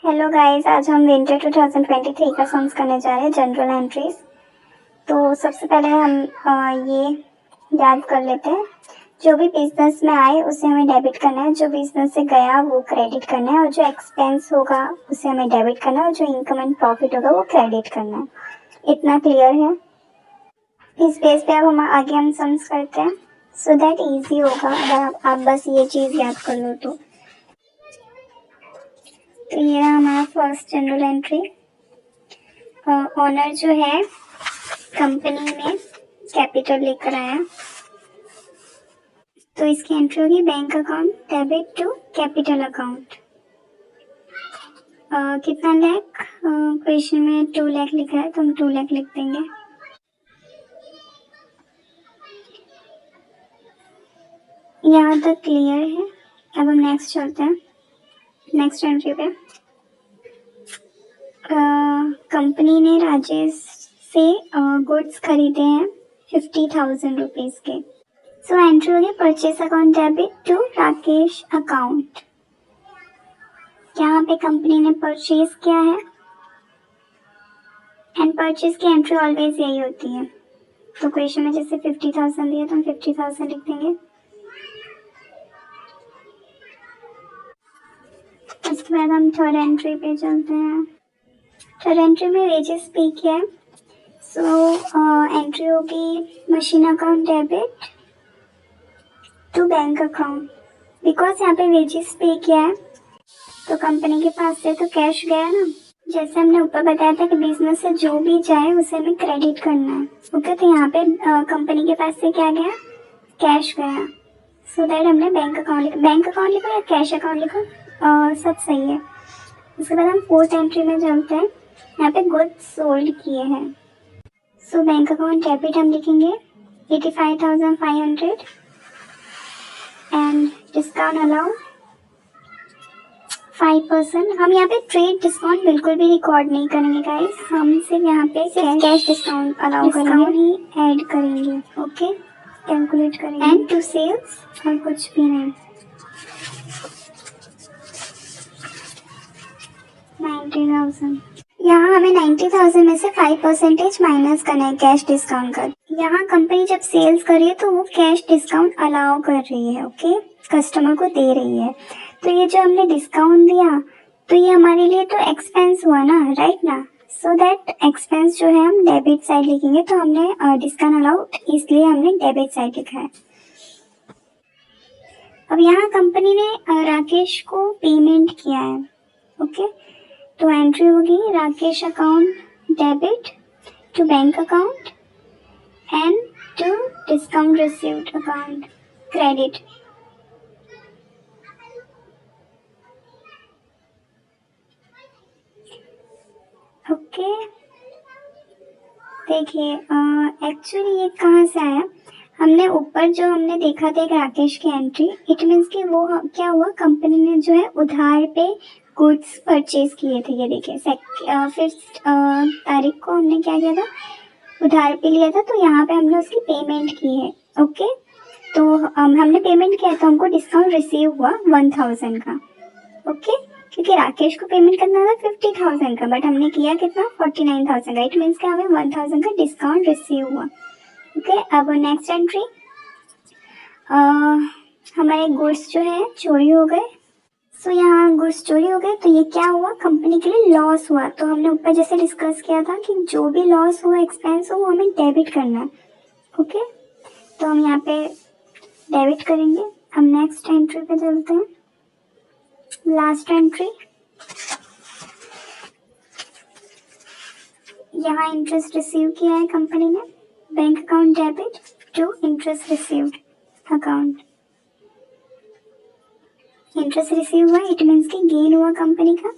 Hello guys, आज हम winter 2023 का सम्स करने जा रहे हैं, जनरल एंट्रीज। तो सबसे पहले हम ये याद कर लेते हैं, जो भी बिजनेस में आए उसे हमें डेबिट करना है, जो बिजनेस से गया वो क्रेडिट करना है, और जो एक्सपेंस होगा उसे हमें डेबिट करना है, और जो इनकम एंड प्रॉफिट होगा वो क्रेडिट करना है। इतना क्लियर है? इस बेस पे अब हम सम्स करते हैं, सो दैट इजी होगा अगर आप बस ये चीज़ याद कर लो तो ये रहा हमारा फर्स्ट जनरल एंट्री। ऑनर जो है कंपनी में कैपिटल लेकर आया, तो इसकी एंट्री होगी bank account debit to capital account. कितना लाख? क्वेश्चन में 2 लाख लिखा है तो हम 2 लाख लिख देंगे। यहाँ तक क्लियर है? अब हम नेक्स्ट चलते हैं, नेक्स्ट एंट्री पे। कंपनी ने राजेश से गुड्स खरीदे हैं 50,000 रुपीज़ के। सो एंट्री होगी purchase account debit to Rakesh account. यहाँ पे कंपनी ने परचेज किया है, एंड परचेज की एंट्री ऑलवेज यही होती है। तो क्वेश्चन में जैसे 50,000 दिया तो हम 50,000 लिख देंगे। उसके बाद हम थर्ड एंट्री पे चलते हैं। थर्ड एंट्री में वेजेस पे किया है, सो एंट्री होगी machine account debit to bank account. Because यहाँ पे वेजेस पे किया है तो कंपनी के पास से तो कैश गया ना, जैसे हमने ऊपर बताया था कि बिजनेस से जो भी जाए उसे हमें क्रेडिट करना है। ओके, तो यहाँ पे कंपनी के पास से क्या गया? कैश गया। सो दैट हमने बैंक अकाउंट लिखो या कैश अकाउंट लिखो, सब सही है। उसके बाद हम फोर्थ एंट्री में चलते हैं। यहाँ पे गुड्स सोल्ड किए हैं, सो बैंक अकाउंट डेबिट हम लिखेंगे 85,500 एंड डिस्काउंट अलाउ 5%। हम यहाँ पे ट्रेड डिस्काउंट बिल्कुल भी रिकॉर्ड नहीं करेंगे गाइस, हम सिर्फ यहाँ पे कैश डिस्काउंट अलाउ करेंगे, ही ऐड करेंगे। ओके, कैलकुलेट करेंगे एंड टू सेल्स और कुछ भी नहीं। 90,000। यहाँ हमें 90,000 में से 5% माइनस करना है कैश डिस्काउंट का। यहाँ कंपनी जब सेल्स कर रही है तो वो कैश डिस्काउंट अलाउ कर रही है, ओके, कस्टमर को दे रही है। तो ये जो हमने डिस्काउंट दिया तो ये हमारे लिए तो एक्सपेंस हुआ ना, राइट ना। सो दैट एक्सपेंस जो है हम डेबिट साइड लिखेंगे, तो हमने डिस्काउंट अलाउड इसलिए हमने डेबिट साइड लिखा है। अब यहाँ कंपनी ने राकेश को पेमेंट किया है, ओके, तो एंट्री होगी Rakesh account debit to bank account and to discount received account credit. Okay, देखिए एक्चुअली ये कहाँ से आया? हमने ऊपर जो हमने देखा था एक राकेश की एंट्री, इट मीन्स कि वो क्या हुआ, कंपनी ने जो है उधार पे गुड्स परचेज किए थे। ये देखिए 5 तारीख को हमने क्या किया था, उधार पे लिया था, तो यहाँ पे हमने उसकी पेमेंट की है। ओके, तो हमने पेमेंट किया तो हमको डिस्काउंट रिसीव हुआ 1,000 का। ओके, क्योंकि राकेश को पेमेंट करना था 50,000 का, बट हमने किया कितना? 49,000 का। इट मीन्स कि हमें 1,000 का डिस्काउंट रिसीव हुआ। ओके, अब नेक्स्ट एंट्री, हमारे गुड्स जो है चोरी हो गए। सो यहाँ गुड्स चोरी हो गए तो ये क्या हुआ? कंपनी के लिए लॉस हुआ। तो हमने ऊपर जैसे डिस्कस किया था कि जो भी लॉस हुआ, एक्सपेंस हो, वो हमें डेबिट करना है। ओके, तो हम यहाँ पे डेबिट करेंगे। हम नेक्स्ट एंट्री पे चलते हैं, लास्ट एंट्री। यहाँ इंटरेस्ट रिसीव किया है कंपनी ने, bank account debit to interest received account. Interest receive हुआ, इट मीन्स कि गेन हुआ कंपनी का,